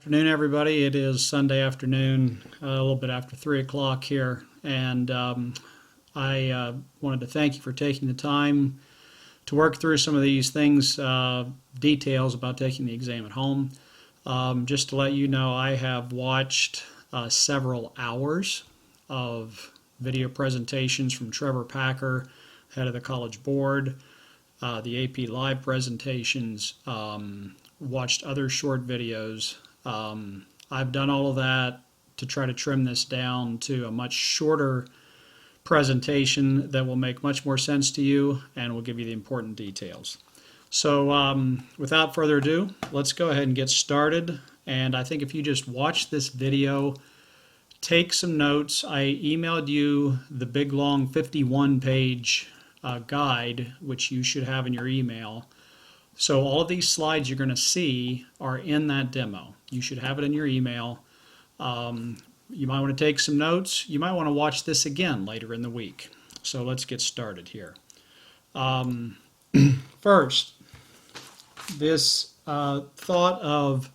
Afternoon, everybody. It is Sunday afternoon, a little bit after 3 o'clock here, and I wanted to thank you for taking the time to work through some of these things, details about taking the exam at home. Just to let you know, I have watched several hours of video presentations from Trevor Packer, head of the College Board, the AP Live presentations, watched other short videos. I've done all of that to try to trim this down to a much shorter presentation that will make much more sense to you and will give you the important details. So without further ado, let's go ahead and get started. And I think if you just watch this video, take some notes. I emailed you the big long 51-page guide, which you should have in your email. So all of these slides you're going to see are in that demo. You should have it in your email. You might want to take some notes. You might want to watch this again later in the week. So let's get started here. First, this thought of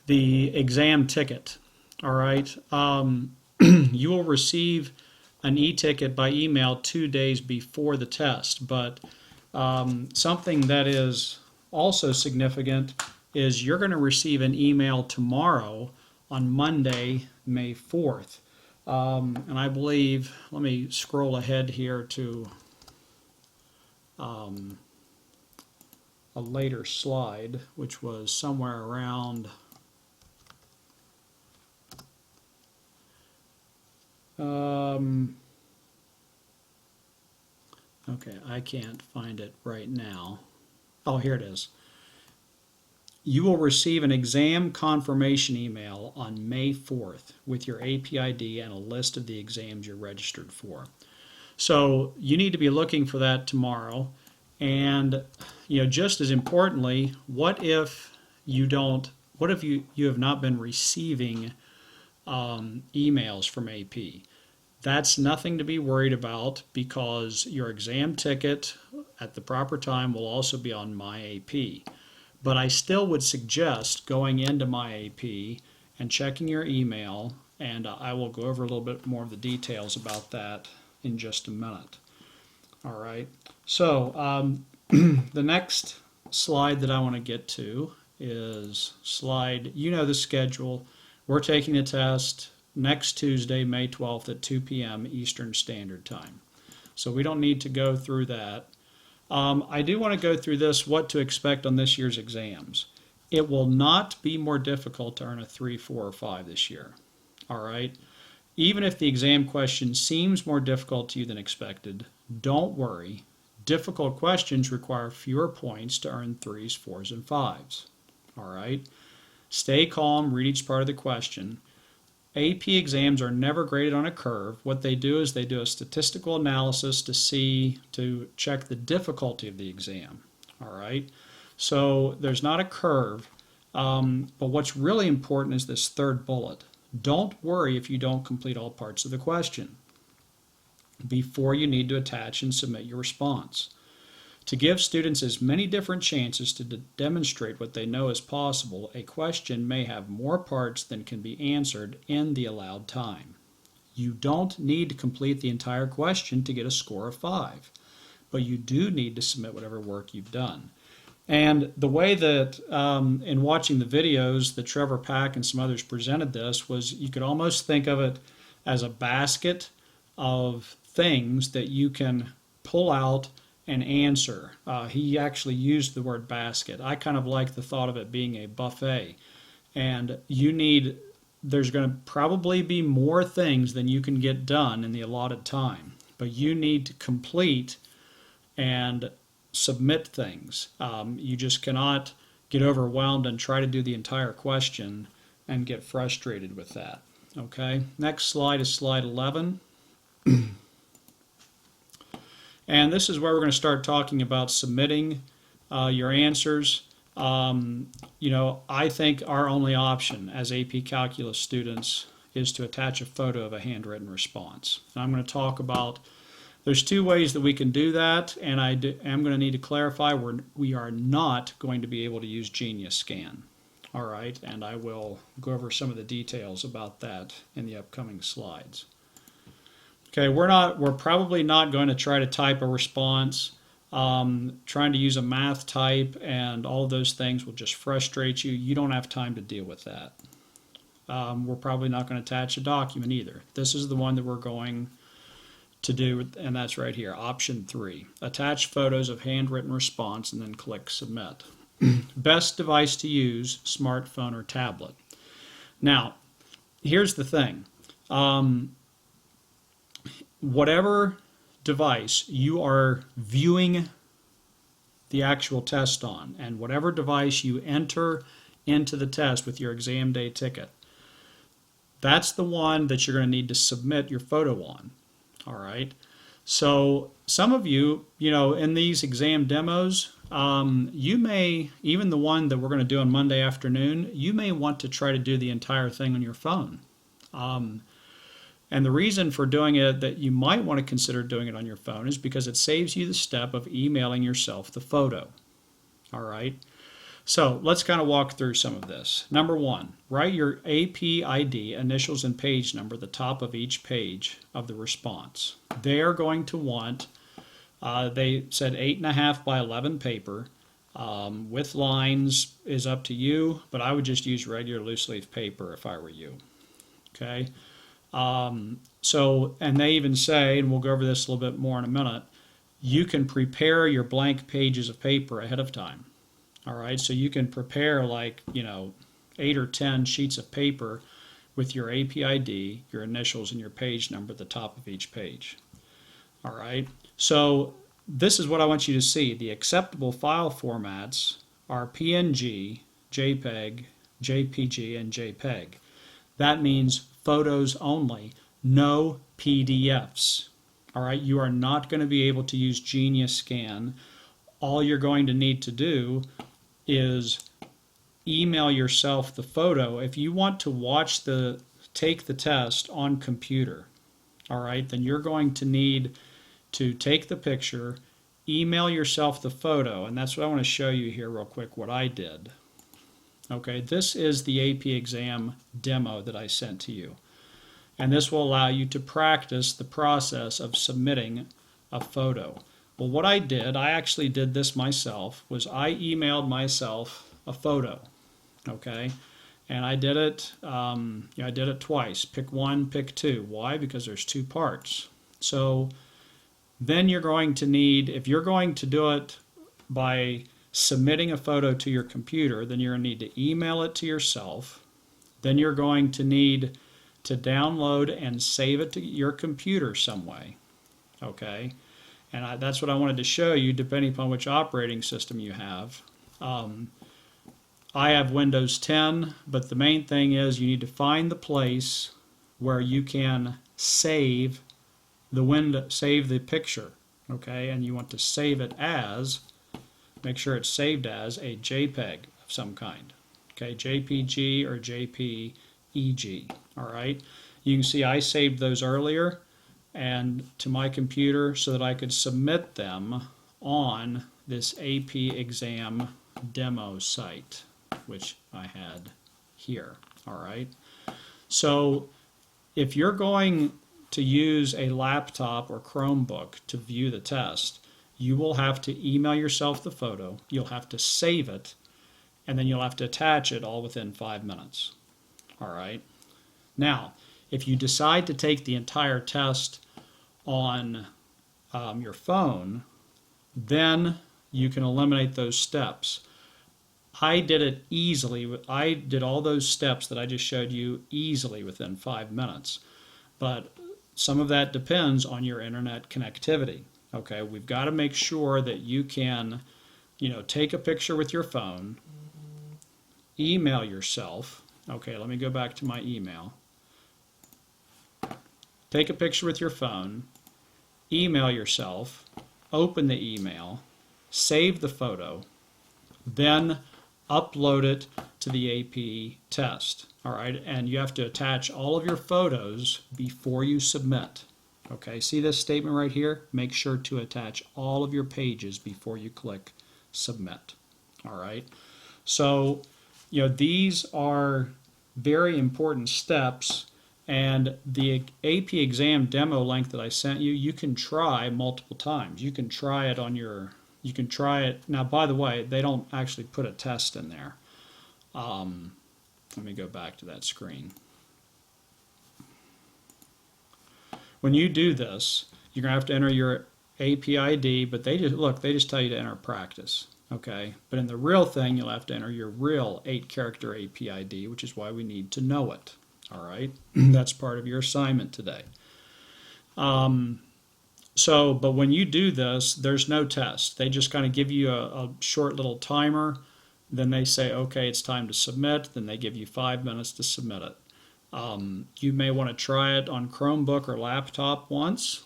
the exam ticket. All right. You will receive an e-ticket by email 2 days before the test, but something that is also significant is you're going to receive an email tomorrow on Monday, May 4th. And I believe, let me scroll ahead here to a later slide, which was somewhere around okay, I can't find it right now. Oh, here it is. You will receive an exam confirmation email on May 4th with your AP ID and a list of the exams you're registered for. So you need to be looking for that tomorrow. And just as importantly, what if you have not been receiving emails from AP? That's nothing to be worried about because your exam ticket at the proper time will also be on My AP. But I still would suggest going into My AP and checking your email, and I will go over a little bit more of the details about that in just a minute. All right. So the next slide that I want to get to is slide, the schedule. We're taking the test next Tuesday, May 12th at 2 p.m. Eastern Standard Time. So we don't need to go through that. I do want to go through this, what to expect on this year's exams. It will not be more difficult to earn a 3, 4, or 5 this year. All right? Even if the exam question seems more difficult to you than expected, don't worry. Difficult questions require fewer points to earn 3s, 4s, and 5s. All right? Stay calm, read each part of the question. AP exams are never graded on a curve. What they do is they do a statistical analysis to check the difficulty of the exam. All right? So there's not a curve, but what's really important is this third bullet. Don't worry if you don't complete all parts of the question before you need to attach and submit your response. To give students as many different chances to demonstrate what they know is possible, a question may have more parts than can be answered in the allowed time. You don't need to complete the entire question to get a score of 5, but you do need to submit whatever work you've done. And the way that in watching the videos that Trevor Pack and some others presented this was you could almost think of it as a basket of things that you can pull out and answer. He actually used the word basket. I kind of like the thought of it being a buffet. And there's going to probably be more things than you can get done in the allotted time. But you need to complete and submit things. You just cannot get overwhelmed and try to do the entire question and get frustrated with that. Okay, next slide is slide 11. And this is where we're going to start talking about submitting your answers. I think our only option as AP Calculus students is to attach a photo of a handwritten response. And I'm going to talk about, there's 2 ways that we can do that, and I'm going to need to clarify we are not going to be able to use Genius Scan. All right, and I will go over some of the details about that in the upcoming slides. Okay, we're probably not going to try to type a response. Trying to use a math type and all of those things will just frustrate you. You don't have time to deal with that. We're probably not going to attach a document either. This is the one that we're going to do, and that's right here, option 3. Attach photos of handwritten response and then click submit. Best device to use, smartphone or tablet. Now, here's the thing. Whatever device you are viewing the actual test on, and whatever device you enter into the test with your exam day ticket, that's the one that you're going to need to submit your photo on. All right. So some of you, in these exam demos, you may, even the one that we're going to do on Monday afternoon, you may want to try to do the entire thing on your phone. And the reason for doing it, that you might want to consider doing it on your phone, is because it saves you the step of emailing yourself the photo. All right. So let's kind of walk through some of this. Number 1, write your AP ID, initials and page number, at the top of each page of the response. They are going to want, they said 8.5 by 11 paper. With lines is up to you, but I would just use regular loose leaf paper if I were you. Okay. And they even say, and we'll go over this a little bit more in a minute, you can prepare your blank pages of paper ahead of time. All right, so you can prepare 8 or 10 sheets of paper with your AP ID, your initials, and your page number at the top of each page. All right, so this is what I want you to see. The acceptable file formats are PNG, JPEG, JPG, and JPEG. That means photos only, no PDFs. All right, you are not going to be able to use Genius Scan. All you're going to need to do is email yourself the photo. If you want to take the test on computer, all right, then you're going to need to take the picture, email yourself the photo, and that's what I want to show you here real quick, what I did. Okay, this is the AP exam demo that I sent to you, and this will allow you to practice the process of submitting a photo. Well, what I did, I actually did this myself, was I emailed myself a photo, okay? And I did it, I did it twice. Pick 1, pick 2. Why? Because there's 2 parts. So then you're going to need, if you're going to do it by submitting a photo to your computer, then you're going to need to email it to yourself. Then you're going to need to download and save it to your computer some way, okay? And that's what I wanted to show you, depending upon which operating system you have. I have Windows 10, but the main thing is you need to find the place where you can save the picture, okay? And you want to save it as, make sure it's saved as a JPEG of some kind, okay? JPG or JPEG, all right? You can see I saved those earlier and to my computer so that I could submit them on this AP exam demo site, which I had here. All right. So if you're going to use a laptop or Chromebook to view the test, you will have to email yourself the photo, you'll have to save it, and then you'll have to attach it all within 5 minutes. All right. Now, if you decide to take the entire test on your phone, then you can eliminate those steps. I did it easily. I did all those steps that I just showed you easily within 5 minutes. But some of that depends on your internet connectivity. Okay, we've got to make sure that you can, take a picture with your phone, email yourself. Okay, let me go back to my email. Take a picture with your phone, email yourself, open the email, save the photo, then upload it to the AP test. All right, and you have to attach all of your photos before you submit. Okay, see this statement right here? Make sure to attach all of your pages before you click submit. All right, so these are very important steps, and the AP exam demo link that I sent you, you can try multiple times. You can try it now. By the way, they don't actually put a test in there. Let me go back to that screen. When you do this, you're going to have to enter your AP ID, but they just tell you to enter practice. Okay, but in the real thing, you'll have to enter your real 8-character AP ID, which is why we need to know it. All right, that's part of your assignment today. But when you do this, there's no test. They just kind of give you a short little timer. Then they say, okay, it's time to submit. Then they give you 5 minutes to submit it. You may want to try it on Chromebook or laptop once,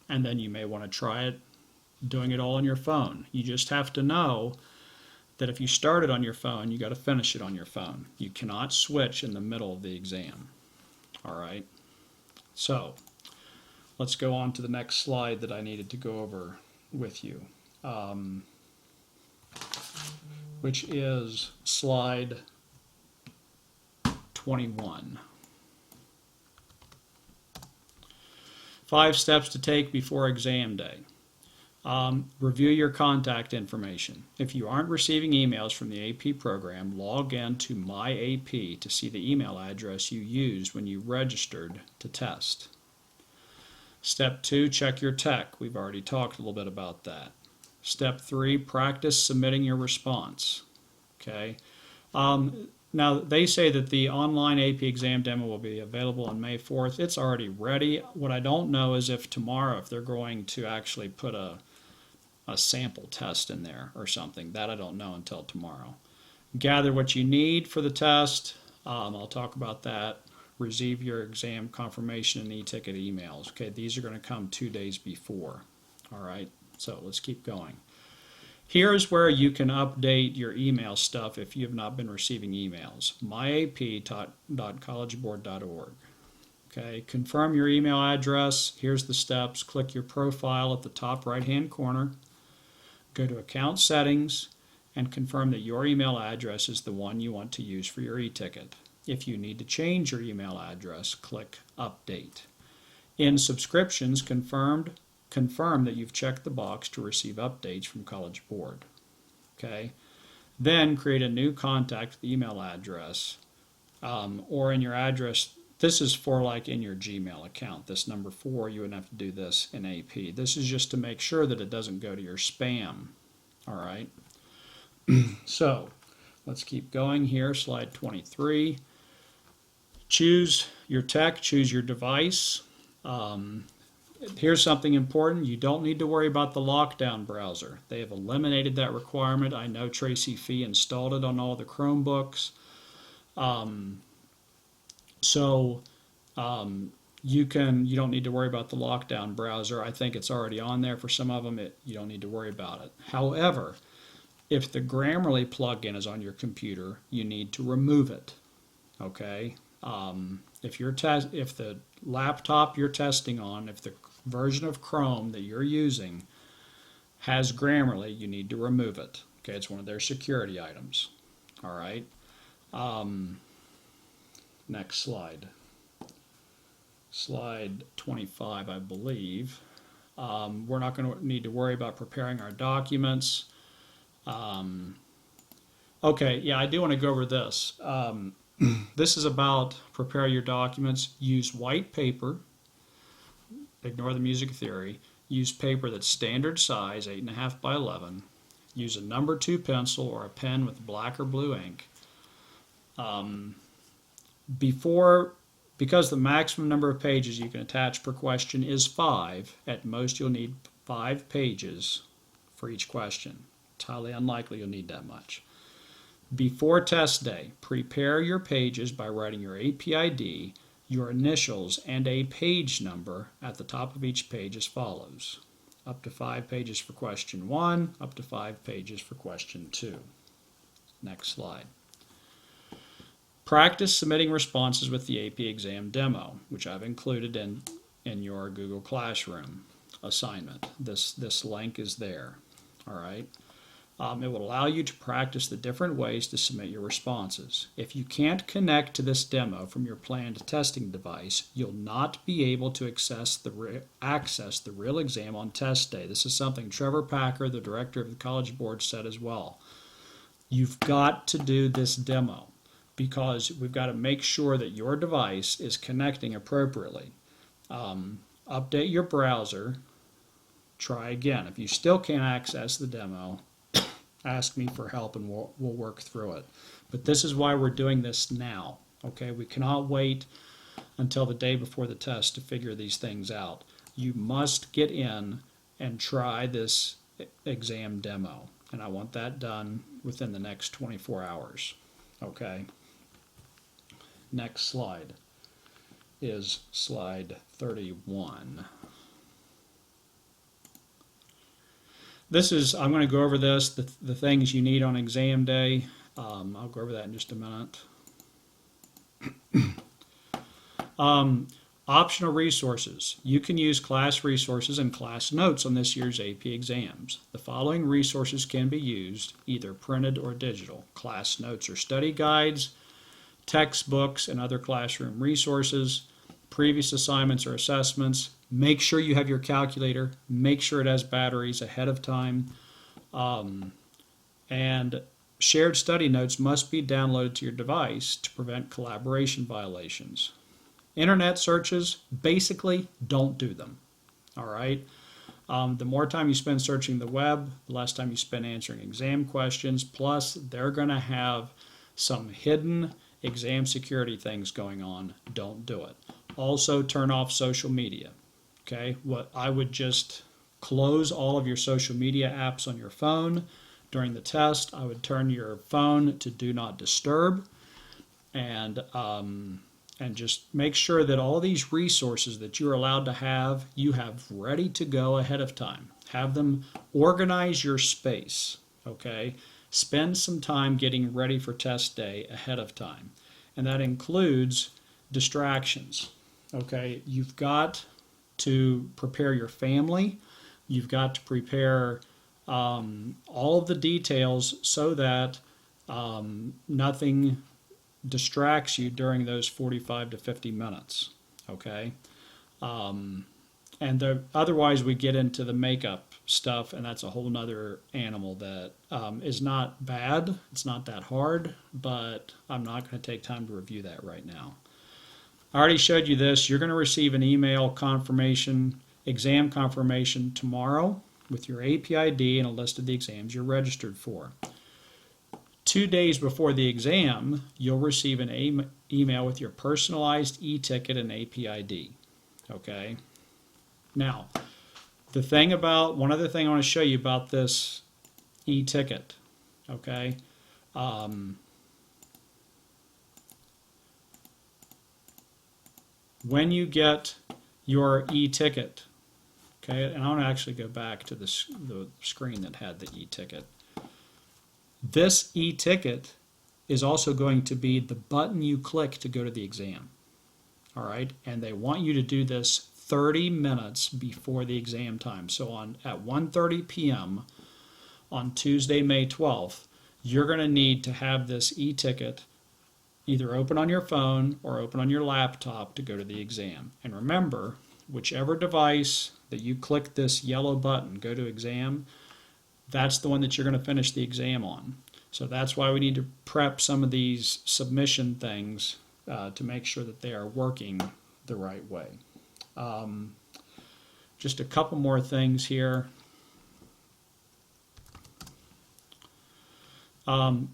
and then you may want to try it doing it all on your phone. You just have to know that if you start it on your phone, you got to finish it on your phone. You cannot switch in the middle of the exam. All right. So let's go on to the next slide that I needed to go over with you, which is slide 21. 5 steps to take before exam day. Review your contact information. If you aren't receiving emails from the AP program, log in to My AP to see the email address you used when you registered to test. Step 2, check your tech. We've already talked a little bit about that. Step 3, practice submitting your response. Okay. Now, they say that the online AP exam demo will be available on May 4th. It's already ready. What I don't know is if tomorrow, if they're going to actually put a sample test in there or something. That I don't know until tomorrow. Gather what you need for the test. I'll talk about that. Receive your exam confirmation and e-ticket emails. Okay, these are going to come 2 days before. All right, so let's keep going. Here's where you can update your email stuff if you have not been receiving emails. myap.collegeboard.org. Okay, confirm your email address. Here's the steps. Click your profile at the top right-hand corner. Go to Account Settings and confirm that your email address is the one you want to use for your e-ticket. If you need to change your email address, click Update. In Subscriptions, confirm that you've checked the box to receive updates from College Board. Okay. Then create a new contact email address, or in your address. This is for like in your Gmail account. This number 4, you wouldn't have to do this in AP. This is just to make sure that it doesn't go to your spam. All right. So let's keep going here. Slide 23. Choose your tech. Choose your device. Here's something important. You don't need to worry about the lockdown browser. They have eliminated that requirement. I know Tracy Fee installed it on all the Chromebooks. You don't need to worry about the lockdown browser. I think it's already on there for some of them. You don't need to worry about it. However, if the Grammarly plugin is on your computer, you need to remove it. Okay? If the laptop you're testing on, if the version of Chrome that you're using has Grammarly, you need to remove it. Okay, it's one of their security items. All right. Next slide. Slide 25, I believe. We're not going to need to worry about preparing our documents. Okay, yeah, I do want to go over this. This is about prepare your documents. Use white paper. Ignore the music theory. Use paper that's standard size, 8.5 by 11. Use a number 2 pencil or a pen with black or blue ink. Because the maximum number of pages you can attach per question is 5, at most you'll need 5 pages for each question. It's highly unlikely you'll need that much. Before test day, prepare your pages by writing your AP ID, your initials, and a page number at the top of each page as follows. Up to 5 pages for question 1, up to 5 pages for question 2. Next slide. Practice submitting responses with the AP exam demo, which I've included in your Google Classroom assignment. This link is there. All right. It will allow you to practice the different ways to submit your responses. If you can't connect to this demo from your planned testing device, you'll not be able to access the real exam on test day. This is something Trevor Packer, the director of the College Board, said as well. You've got to do this demo because we've got to make sure that your device is connecting appropriately. Update your browser. Try again. If you still can't access the demo, ask me for help and we'll work through it. But this is why we're doing this now. Okay, we cannot wait until the day before the test to figure these things out. You must get in and try this exam demo, and I want that done within the next 24 hours. Okay. Next slide is slide 31. I'm going to go over this, the things you need on exam day. I'll go over that in just a minute. Optional resources. You can use class resources and class notes on this year's AP exams. The following resources can be used, either printed or digital. Class notes or study guides, textbooks and other classroom resources, previous assignments or assessments. Make sure you have your calculator. Make sure it has batteries ahead of time. And shared study notes must be downloaded to your device to prevent collaboration violations. Internet searches, basically, don't do them. All right? The more time you spend searching the web, the less time you spend answering exam questions. Plus, they're going to have some hidden exam security things going on. Don't do it. Also, turn off social media. Okay, what I would just close all of your social media apps on your phone during the test. I would turn your phone to do not disturb, and just make sure that all these resources that you're allowed to have, you have ready to go ahead of time. Have them organize your space. Okay, spend some time getting ready for test day ahead of time, and that includes distractions. Okay, you've got to prepare your family. You've got to prepare all of the details so that nothing distracts you during those 45 to 50 minutes. Okay, otherwise we get into the makeup stuff, and that's a whole nother animal that is not bad. It's not that hard, but I'm not going to take time to review that right now. I already showed you this. You're going to receive an email confirmation, exam confirmation tomorrow with your AP ID and a list of the exams you're registered for. 2 days before the exam, you'll receive an email with your personalized e-ticket and AP ID. Okay? Now, one other thing I want to show you about this e-ticket. Okay? When you get your e-ticket, okay, and I want to actually go back to the screen that had the e-ticket. This e-ticket is also going to be the button you click to go to the exam. All right, and they want you to do this 30 minutes before the exam time. So at 1:30 p.m. on Tuesday, May 12th, you're going to need to have this e-ticket either open on your phone or open on your laptop to go to the exam. And remember, whichever device that you click this yellow button, go to exam, that's the one that you're going to finish the exam on. So that's why we need to prep some of these submission things to make sure that they are working the right way. Just a couple more things here.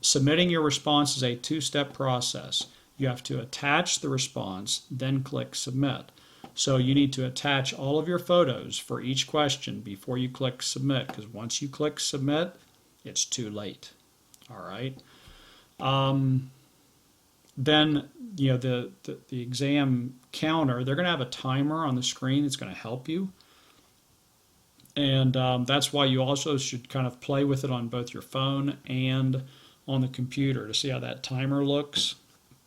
Submitting your response is a two-step process. You have to attach the response, then click submit. So you need to attach all of your photos for each question before you click submit, because once you click submit, it's too late. All right. Then the exam counter, they're going to have a timer on the screen that's going to help you. And that's why you also should kind of play with it on both your phone and on the computer to see how that timer looks,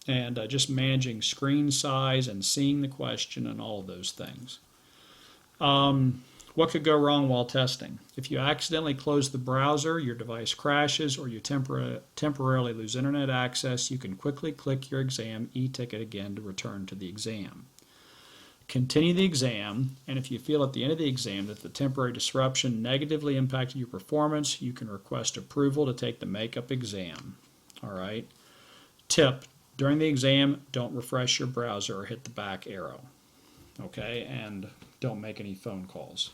and just managing screen size and seeing the question and all of those things. What could go wrong while testing? If you accidentally close the browser, your device crashes, or you temporarily lose internet access, you can quickly click your exam e-ticket again to return to the exam. Continue the exam, and if you feel at the end of the exam that the temporary disruption negatively impacted your performance, you can request approval to take the makeup exam. All right. Tip: during the exam, don't refresh your browser or hit the back arrow. Okay, and don't make any phone calls.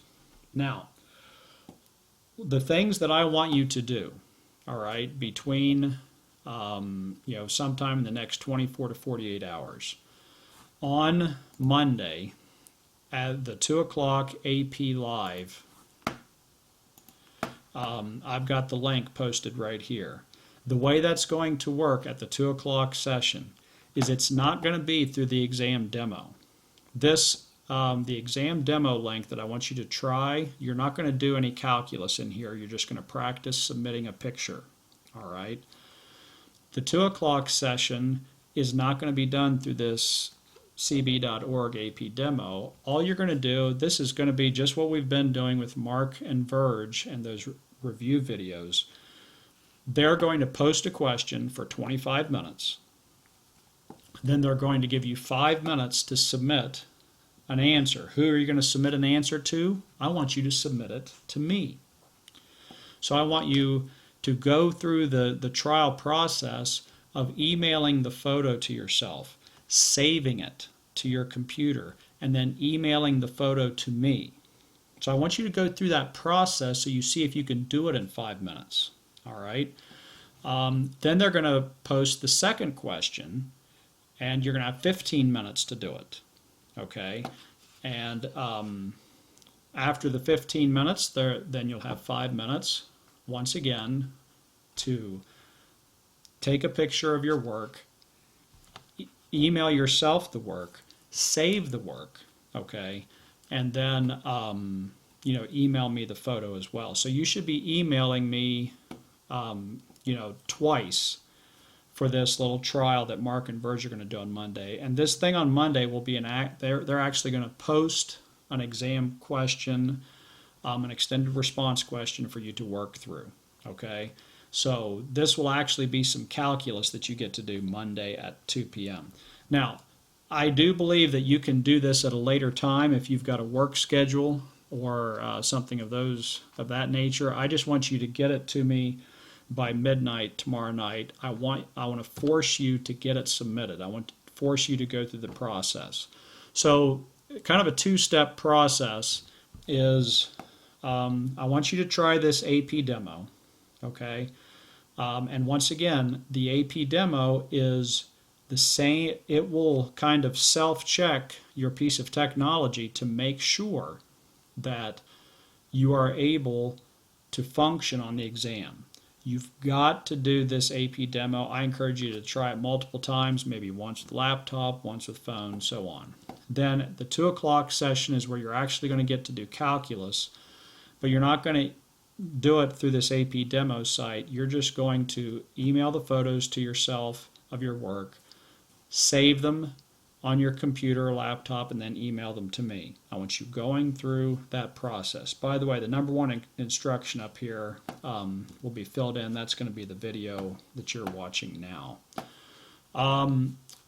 Now, the things that I want you to do, all right, between sometime in the next 24 to 48 hours. On Monday, at the 2 o'clock AP Live, I've got the link posted right here. The way that's going to work at the 2 o'clock session is it's not going to be through the exam demo. The exam demo link that I want you to try, you're not going to do any calculus in here. You're just going to practice submitting a picture. All right. The 2 o'clock session is not going to be done through this cb.org AP demo. All you're going to do, this is going to be just what we've been doing with Mark and Verge and those review videos. They're going to post a question for 25 minutes. Then they're going to give you 5 minutes to submit an answer. Who are you going to submit an answer to? I want you to submit it to me. So I want you to go through the trial process of emailing the photo to yourself, saving it to your computer, and then emailing the photo to me. So I want you to go through that process so you see if you can do it in 5 minutes. All right. Then they're going to post the second question, and you're going to have 15 minutes to do it. Okay, and after the 15 minutes, then you'll have 5 minutes, once again, to take a picture of your work, email yourself the work, save the work, okay, and then email me the photo as well. So you should be emailing me, twice for this little trial that Mark and Verge are going to do on Monday. And this thing on Monday will be they're actually going to post an exam question, an extended response question for you to work through. Okay, so this will actually be some calculus that you get to do Monday at 2 p.m. Now, I do believe that you can do this at a later time if you've got a work schedule or something of that nature. I just want you to get it to me by midnight tomorrow night. I want to force you to get it submitted. I want to force you to go through the process. So kind of a two-step process is I want you to try this AP demo, okay? And once again, the AP demo is the same. It will kind of self-check your piece of technology to make sure that you are able to function on the exam. You've got to do this AP demo. I encourage you to try it multiple times, maybe once with laptop, once with phone, so on. Then the 2 o'clock session is where you're actually going to get to do calculus, but you're not going to do it through this AP demo site. You're just going to email the photos to yourself of your work, save them on your computer or laptop, and then email them to me. I want you going through that process. By the way, the number one instruction up here will be filled in. That's going to be the video that you're watching now.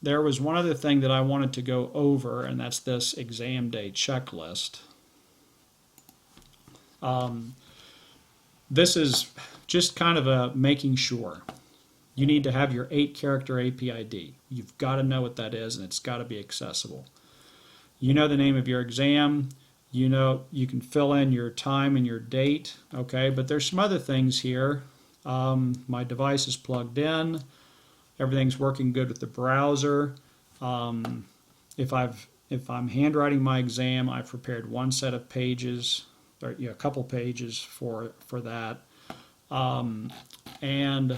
There was one other thing that I wanted to go over, and that's this exam day checklist. This is just kind of a making sure. You need to have your 8-character APID. You've got to know what that is, and it's got to be accessible. You know the name of your exam. You know you can fill in your time and your date, okay? But there's some other things here. My device is plugged in. Everything's working good with the browser. If I'm handwriting my exam, I've prepared one set of pages, or a couple pages for that. And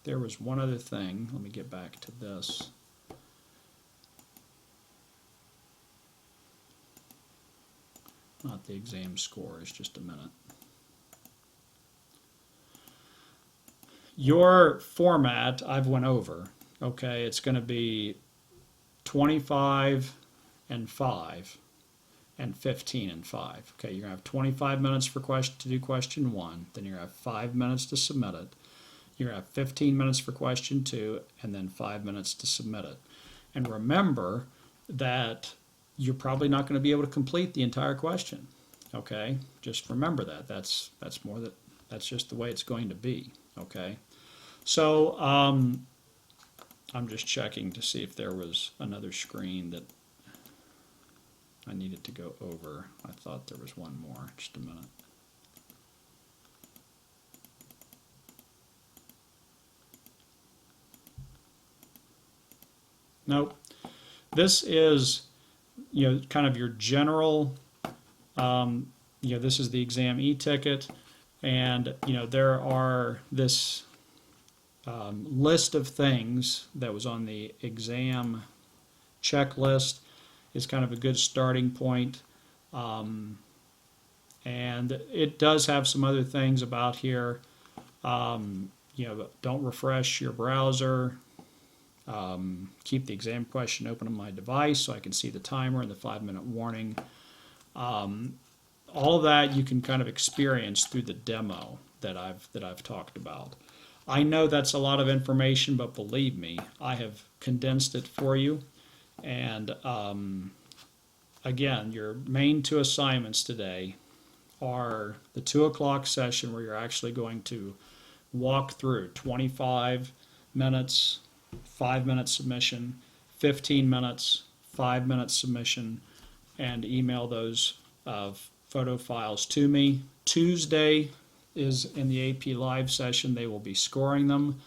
there was one other thing. Let me get back to this. Not the exam scores, just a minute. Your format, I've went over. Okay, it's going to be 25 and 5. and 15 and 5. Okay, you're going to have 25 minutes for to do question 1, then you're going to have 5 minutes to submit it. You're going to have 15 minutes for question 2, and then 5 minutes to submit it. And remember that you're probably not going to be able to complete the entire question. Okay, just remember that. That's just the way it's going to be. Okay, so I'm just checking to see if there was another screen that I needed to go over. I thought there was one more. Just a minute. Nope. This is, kind of your general, this is the exam e-ticket, and, there are this list of things that was on the exam checklist is kind of a good starting point. And it does have some other things about here. Don't refresh your browser. Keep the exam question open on my device so I can see the timer and the 5-minute warning. All of that you can kind of experience through the demo that I've talked about. I know that's a lot of information, but believe me, I have condensed it for you. And again, your main 2 assignments today are the 2 o'clock session where you're actually going to walk through 25 minutes, 5-minute submission, 15 minutes, 5-minute submission, and email those photo files to me. Tuesday is in the AP Live session. They will be scoring them.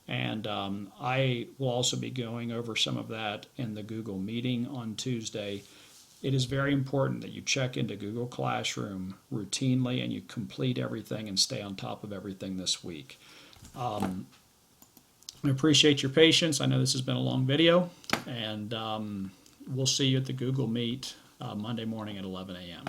And I will also be going over some of that in the Google meeting on Tuesday. It is very important that you check into Google Classroom routinely and you complete everything and stay on top of everything this week. I appreciate your patience. I know this has been a long video, and we'll see you at the Google Meet Monday morning at 11 a.m.